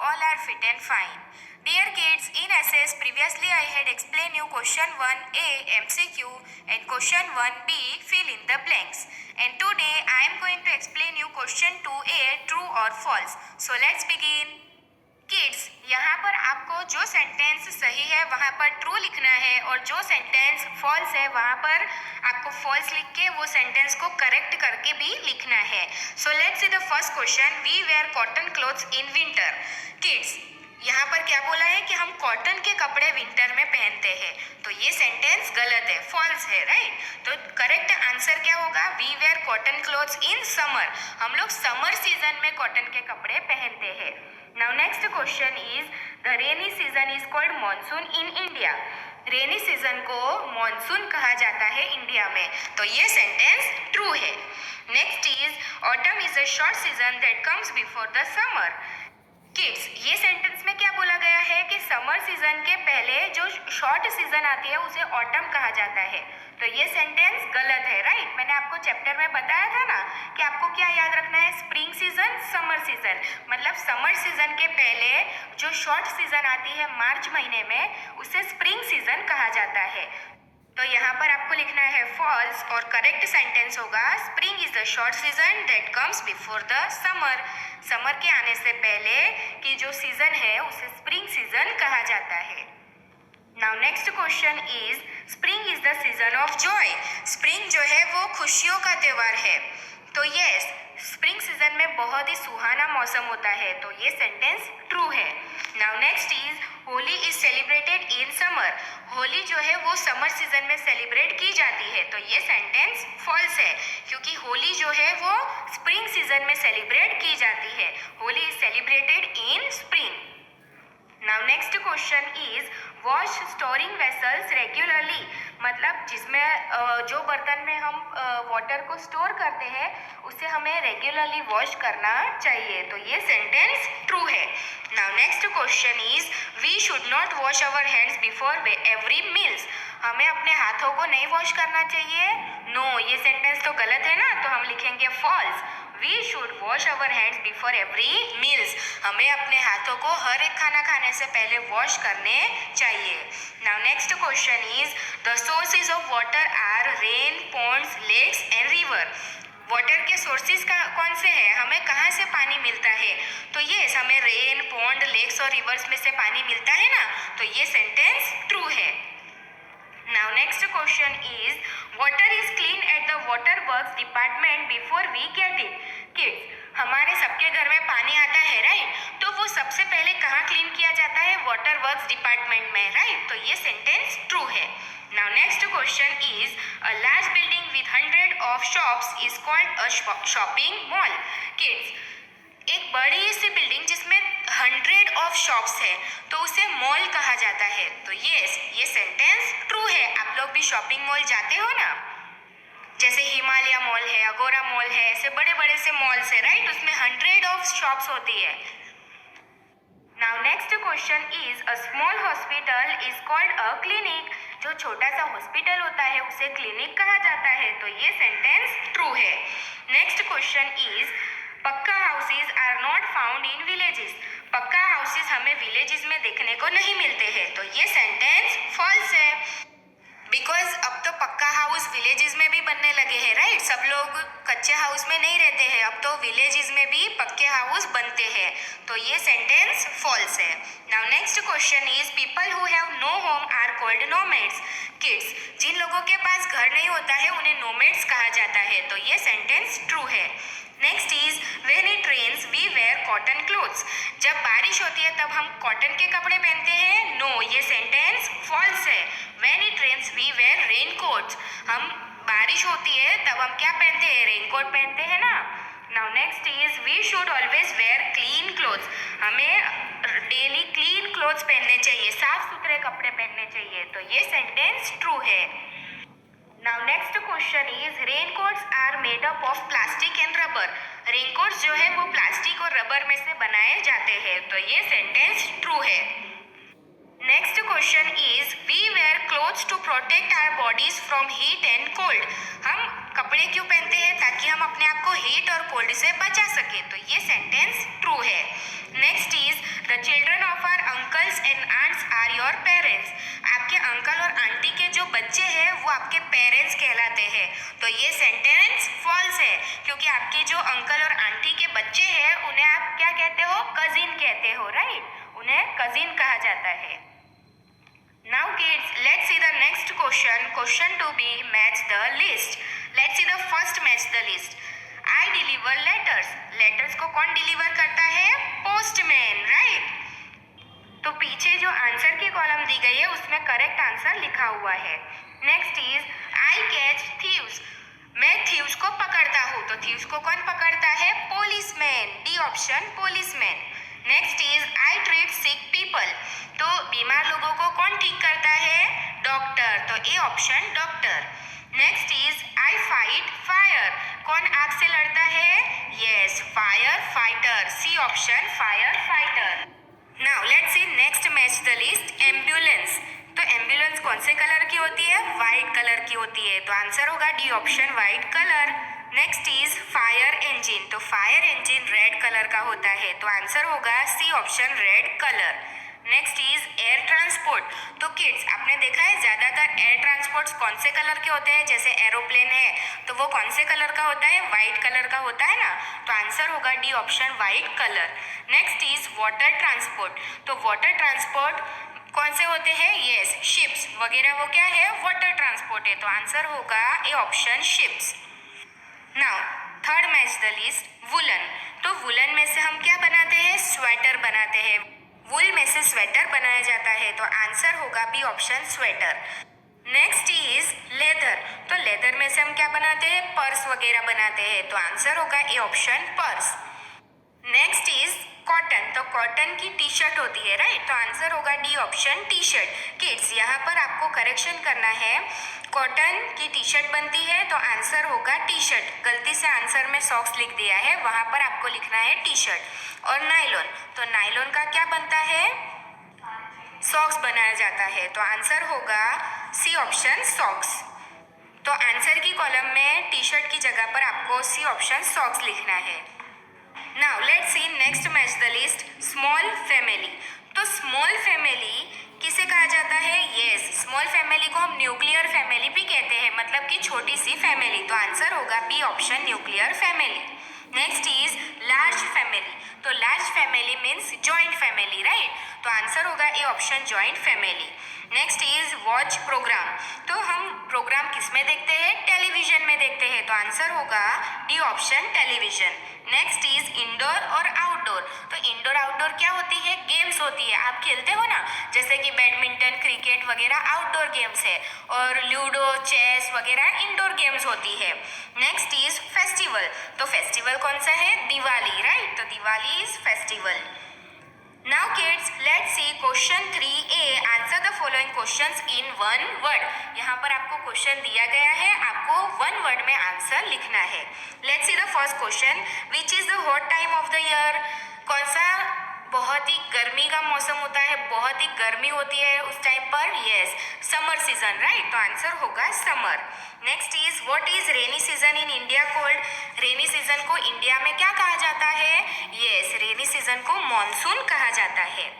all are fit and fine. Dear kids, in SS previously I had explained you question 1A MCQ and question 1B fill in the blanks. And today I am going to explain you question 2A true or false. So let's begin. Kids, यहाँ पर आपको जो sentence सही है वहाँ पर true लिखना है और जो सेंटेंस फॉल्स है वहाँ पर आपको फॉल्स लिख के वो सेंटेंस को करेक्ट करके भी लिखना है. So let's see the first question. We wear cotton clothes in winter. Kids, यहाँ पर क्या बोला है कि हम कॉटन के कपड़े विंटर में पहनते हैं, तो ये सेंटेंस गलत है, फॉल्स है, राइट. तो करेक्ट आंसर क्या होगा? We wear cotton clothes in summer. हम लोग समर सीजन में कॉटन के कपड़े पहनते हैं. Now next question is the rainy season is called monsoon in India. Rainy season को मॉनसून कहा जाता है इंडिया में, तो ये सेंटेंस ट्रू है. Next is autumn is a short season that comes before the summer. Kids, ये sentence में क्या बोला गया है कि समर सीजन के पहले जो शॉर्ट सीजन आती है उसे ऑटम कहा जाता है, तो ये सेंटेंस गलत है, राइट. मैंने आपको चैप्टर में बताया था ना कि आपको क्या याद रखना है? Spring season, summer season. मतलब समर सीजन के पहले जो शॉर्ट सीजन आती है मार्च महीने में, उसे स्प्रिंग सीजन कहा जाता है. तो यहाँ पर आपको लिखना है फॉल्स और करेक्ट सेंटेंस होगा spring is the short season that comes before the summer. Summer के आने से पहले की जो सीजन है उसे स्प्रिंग सीजन कहा जाता है. Now next question is spring is the season of Joy. Spring जो है वो खुशियों का त्योहार है, तो यस, स्प्रिंग सीजन में बहुत ही सुहाना मौसम होता है, तो ये सेंटेंस ट्रू है. Now next is Holi is celebrated in summer. Holi जो है वो समर सीजन में सेलिब्रेट की जाती है, तो ये सेंटेंस फॉल्स है, क्योंकि होली जो है वो स्प्रिंग सीजन में सेलिब्रेट की जाती है. Holi is celebrated in spring. Now next question is wash storing vessels regularly. मतलब जिसमें जो बर्तन में हम वाटर को स्टोर करते हैं उसे हमें रेगुलरली वॉश करना चाहिए, तो ये सेंटेंस ट्रू है. Now next question is we should not wash our hands before every meals. हमें अपने हाथों को नहीं वॉश करना चाहिए. नो, ये सेंटेंस तो गलत है ना, तो हम लिखेंगे false. We should wash our hands before every meals. हमें अपने हाथों को हर एक खाना खाने से पहले वॉश करने चाहिए. Now next question is the sources of water are rain, ponds, lakes and river. Water के सोर्सेज कौन से हैं? हमें कहाँ से पानी मिलता है? तो ये हमें रेन, पॉन्ड, लेक्स और रिवर्स में से पानी मिलता है ना, तो ये सेंटेंस ट्रू है. Now next question is water is clean at the water works department before we get it. Kids, हमारे सबके घर में पानी आता है, राइट. तो वो सबसे पहले कहाँ क्लीन किया जाता है? वाटर वर्क्स डिपार्टमेंट में, राइट. तो ये सेंटेंस ट्रू है. Now next question is a large building with 100 of shops is called a shopping mall. Kids, एक बड़ी सी बिल्डिंग जिसमें 100 ऑफ शॉप्स है तो उसे मॉल कहा जाता है, तो ये सेंटेंस ट्रू है. आप लोग भी शॉपिंग मॉल जाते हो ना, जैसे हिमालय मॉल है, अगोरा मॉल है, ऐसे बड़े बड़े से मॉल्स है, राइट. उसमें 100 ऑफ शॉप्स होती है. Now next question is a small hospital is called a clinic. जो छोटा सा हॉस्पिटल होता है उसे क्लिनिक कहा जाता है, तो ये सेंटेंस ट्रू है. Next question is pucca houses are not found in villages. Pucca houses हमें विलेजेस में देखने को नहीं मिलते हैं, तो ये सेंटेंस फॉल्स है. बिकॉज अब तो पक्का हाउस विलेजेस में भी बनने लगे हैं, राइट. सब लोग कच्चे हाउस में नहीं रहते हैं, अब तो विलेजेस में भी पक्के हाउस बनते हैं, तो ये सेंटेंस फॉल्स है. Now next question is people who have no home are called nomads. Kids, जिन लोगों के पास घर नहीं होता है उन्हें नोमैड्स कहा जाता है, तो ये सेंटेंस ट्रू है. Next is when it rains we wear cotton clothes. जब बारिश होती है तब हम कॉटन के कपड़े पहनते हैं. नो, ये सेंटेंस फॉल्स है. When it rains we wear raincoats. हम बारिश होती है तब हम क्या पहनते हैं? रेनकोट पहनते हैं ना. Now next is we should always wear clean clothes. हमें डेली क्लीन क्लोथ्स पहनने चाहिए, साफ सुथरे कपड़े पहनने चाहिए, तो ये सेंटेंस ट्रू है. Now next question is raincoats are made up of plastic and rubber. Raincoats जो है वो प्लास्टिक और रबर में से बनाए जाते हैं, तो ये सेंटेंस ट्रू है. Next question is we wear clothes to protect our bodies from heat and cold. हम कपड़े क्यों पहनते हैं? ताकि हम अपने आपको हीट और कोल्ड से बचा सके। तो ये सेंटेंस ट्रू है। Next is the children of our uncles and aunts are your parents. आपके अंकल और आंटी के जो बच्चे हैं वो आपके पेरेंट्स कहलाते हैं। तो ये सेंटेंस फॉल्स है, क्योंकि आपके जो अंकल और आंटी के बच्चे हैं उन्हें आप क्या कहते हो? कजिन कहते हो, राइट? उन्हें कजिन कहा जाता है। Now kids, let's see the next question. Question to be match the list. Let's see the first match the list. I deliver letters. Letters को कौन डिलीवर करता है? Postman, right? तो पीछे जो आंसर की कॉलम दी गई है उसमें करेक्ट आंसर लिखा हुआ है। Next is I catch thieves. मैं थीव्स को पकड़ता हूँ। तो थीव्स को कौन पकड़ता है? Policeman. D option, policeman. Next is I treat sick people. तो बीमार लोगों को कौन ठीक करता है? डॉक्टर। तो A option, doctor. Next is I fight fire. कौन आग से लड़ता है? Yes, fire fighter. C option, fire fighter. Now let's see next match the list. Ambulance. तो एम्बुलेंस कौन से कलर की होती है? वाइट कलर की होती है। तो आंसर होगा D option, white colour. Next is fire engine. तो फायर इंजन रेड कलर का होता है। तो आंसर होगा C option, red colour. Next is air transport. तो किड्स, आपने देखा है ज्यादातर एयर ट्रांसपोर्ट्स कौन से कलर के होते हैं? जैसे एरोप्लेन है तो वो कौन से कलर का होता है? वाइट कलर का होता है ना। तो आंसर होगा D option, white colour. Next is water transport. तो वाटर ट्रांसपोर्ट कौन से होते हैं? यस, शिप्स वगैरह वो क्या है? वाटर ट्रांसपोर्ट है। तो आंसर होगा A option, ships. Now third match the list, woollen. तो वुलन में से हम क्या बनाते हैं? स्वेटर बनाते हैं। वुल में से स्वेटर बनाया जाता है। तो आंसर होगा B option, sweater. Next is leather. तो लेदर में से हम क्या बनाते हैं? पर्स वगैरह बनाते हैं। तो आंसर होगा A option, purse. Next is cotton. तो कॉटन की टी शर्ट होती है, राइट? तो आंसर होगा D option, T shirt. Kids, यहाँ पर आपको करेक्शन करना है। कॉटन की टी शर्ट बनती है तो आंसर होगा टी शर्ट। गलती से आंसर में सॉक्स लिख दिया है, वहां पर आपको लिखना है टी शर्ट। और नायलॉन। तो नायलॉन का क्या बनता है? सॉक्स बनाया जाता है। तो आंसर होगा सी ऑप्शन, सॉक्स। तो आंसर की कॉलम में टी शर्ट की जगह पर आपको सी ऑप्शन, सॉक्स लिखना है। Now let's see next match the list, small family. तो स्मॉल फैमिली किसे कहा जाता है? यस, स्मॉल फैमिली को हम न्यूक्लियर फैमिली भी कहते हैं, मतलब कि छोटी सी फैमिली। तो आंसर होगा B option, nuclear family. Next is large family. तो large family means joint family, right? तो आंसर होगा A option, joint family. Next is watch program. तो हम प्रोग्राम किस में देखते हैं? टेलीविजन में देखते हैं। तो आंसर होगा D option, television. Next is indoor और आउटडोर। तो इंडोर आउटडोर क्या होती है? गेम्स होती है। आप खेलते हो ना, जैसे कि बैडमिंटन, क्रिकेट वगैरह आउटडोर गेम्स है, और लूडो, चेस वगैरह इंडोर गेम्स होती है। Next is festival. तो फेस्टिवल कौन सा है? दिवाली, राइट? तो Diwali is festival. Now kids, let's see question 3A. Answer the following questions in one word. यहाँ पर आपको क्वेश्चन दिया गया है, आपको वन वर्ड में आंसर लिखना है। Let's see the first question. Which is the hot time of the year? कौन सा बहुत ही गर्मी का मौसम होता है? बहुत ही गर्मी होती है उस टाइम पर? Yes, summer season, right? तो आंसर होगा summer. Next is what is rainy season in India called? Rainy season को इंडिया में क्या कहा जाता है? यस, रेनी सीजन को मॉनसून कहा जाता है।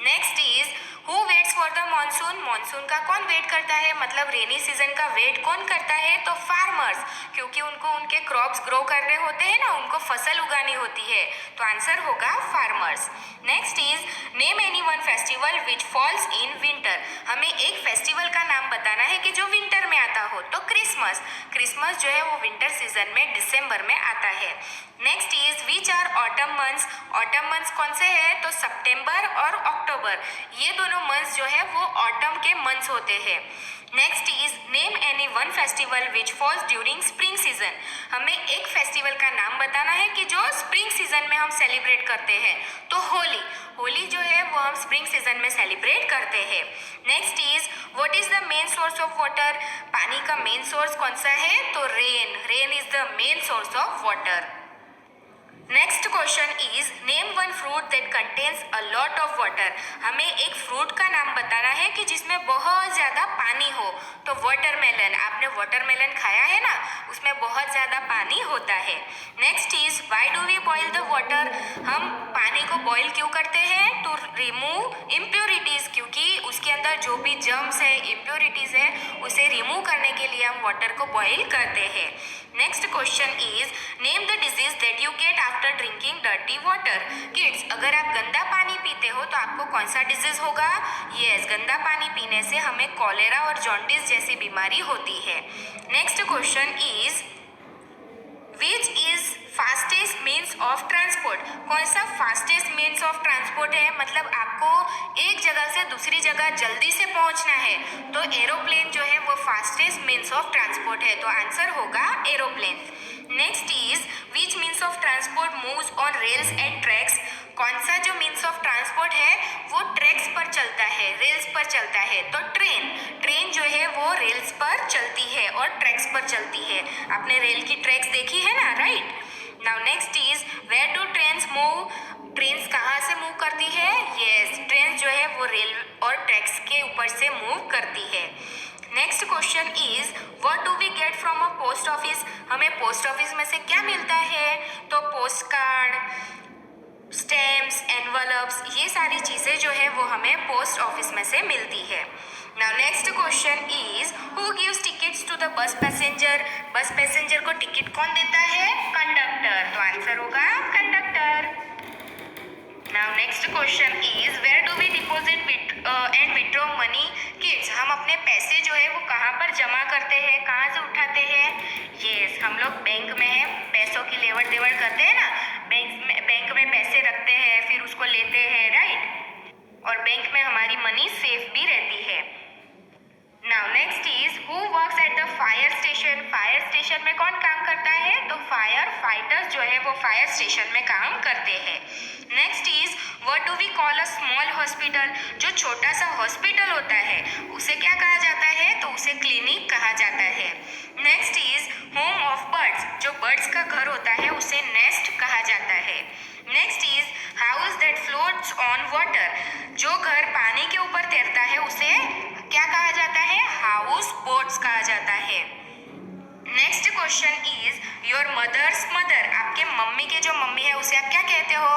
Next is who waits for the monsoon? Monsoon का कौन वेट करता है? मतलब रेनी सीजन का वेट कौन करता है? तो फार्मर्स, क्योंकि उनको उनके क्रॉप्स ग्रो करने होते हैं ना, उनको फसल उगानी होती है। तो आंसर होगा farmers. Next is name any one festival which falls in winter. हमें एक फेस्टिवल का नाम बताना है कि जो विंटर में आता हो। तो क्रिसमस। क्रिसमस जो है वो विंटर सीजन में दिसंबर में आता है। Next is which are autumn months. Autumn months कौन से हैं? तो सितंबर और अक्टूबर, ये दोनों मंथ्स जो है वो ऑटम के मंथ्स होते हैं। Next is name any one festival which falls during spring season. हमें एक फेस्टिवल का नाम बताना है कि जो स्प्रिंग सीजन में हम सेलिब्रेट करते हैं। तो होली। होली जो है वो हम स्प्रिंग सीजन में सेलिब्रेट करते हैं। Next is what is the main source of water. पानी का मेन सोर्स कौन सा है? तो rain. Rain is the main source of water. Next question is name one fruit that contains a lot of water. हमें एक fruit का नाम बताना है कि जिसमें बहुत ज़्यादा पानी हो। तो वाटरमेलन, आपने वाटरमेलन खाया है ना, उसमें बहुत ज़्यादा पानी होता है। Next is why do we boil the water. हम पानी को बॉईल क्यों करते हैं? टू रिमूव इम्प्योरिटीज, क्योंकि उसके अंदर जो भी जर्म्स है, इम्प्योरिटीज है, उसे रिमूव करने के लिए हम वाटर को बॉईल करते हैं। Next question is name the disease that you get after drinking dirty water. Kids, अगर आप गंदा पानी पीते हो तो आपको कौन सा डिजीज होगा? यस, गंदा पानी पीने से हमें कॉलेरा और जॉन्डिस जैसी बीमारी होती है। Next question is which is fastest means of transport. कौन सा फास्टेस्ट मीन्स ऑफ ट्रांसपोर्ट है? मतलब आपको एक जगह से दूसरी जगह जल्दी से पहुंचना है तो एरोप्लेन जो है वो फास्टेस्ट मीन्स ऑफ ट्रांसपोर्ट है, तो आंसर होगा aeroplane. Next is which means of transport moves on rails and tracks. कौन सा जो मीन्स ऑफ ट्रांसपोर्ट है वो ट्रैक्स पर चलता है, रेल्स पर चलता है? तो ट्रेन जो है वो रेल्स पर चलती है और ट्रैक्स पर चलती है। आपने रेल की ट्रैक्स देखी है ना, right? Now next is where do trains move. Trains कहाँ से मूव करती है? यस, ट्रेन जो है वो रेल और ट्रैक्स के ऊपर से मूव करती है। Next question is what do we get from a post office. हमें पोस्ट ऑफिस में से क्या मिलता है? तो पोस्ट कार्ड, स्टैम्प्स, एनवलप्स, ये सारी चीज़ें जो है वो हमें पोस्ट ऑफिस में से मिलती है। Now next question is who gives tickets to the bus passenger. Bus passenger को टिकट कौन देता है? कंडक्टर, तो आंसर होगा conductor. Now next question is where do we deposit and withdraw money. Kids, हम अपने पैसे जो है वो कहाँ पर जमा करते हैं, कहाँ से उठाते हैं? यस, हम लोग बैंक में पैसों की लेवड़ देवड़ करते हैं ना, बैंक में पैसे रखते हैं, फिर उसको लेते हैं, राइट? और बैंक में हमारी मनी सेफ भी रहती है। Now next is who works at the fire station. Fire station में कौन काम करता है? तो फायर फाइटर्स जो है वो फायर स्टेशन में काम करते हैं। Next is what do we call a small hospital. जो छोटा सा हॉस्पिटल होता है उसे क्या कहा जाता है? तो उसे क्लिनिक कहा जाता है। Next is home of birds. जो बर्ड्स का घर होता है उसे नेस्ट कहा जाता है। Next is house that floats on water. जो घर पानी के ऊपर तैरता है उसे क्या कहा जाता है? हाउस बोट्स कहा जाता है। Next question is your mother's mother. आपके मम्मी के जो मम्मी है उसे आप क्या कहते हो?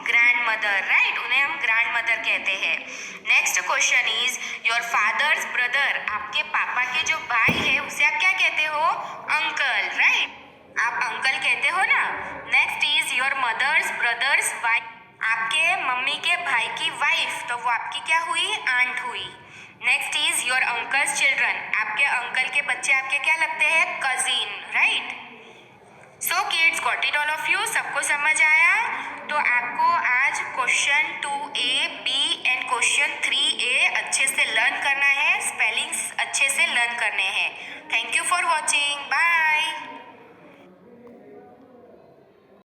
Grand mother, right? उन्हें हम ग्रैंड मदर कहते हैं। Next question is your father's brother. आपके पापा के जो भाई है उसे आप क्या कहते हो? Uncle, right? आप अंकल कहते हो ना। Next is your mother's brother's wife. आपके मम्मी के भाई की वाइफ, तो वो आपकी क्या हुई? आंट हुई। Next is your uncle's children. आपके अंकल के बच्चे आपके क्या लगते हैं? Cousin, right? So kids, got it all of you? सबको समझ आया? तो आपको आज question 2A, B and question 3A अच्छे से लर्न करना है, स्पेलिंग्स अच्छे से लर्न करने हैं। Thank you for watching, bye.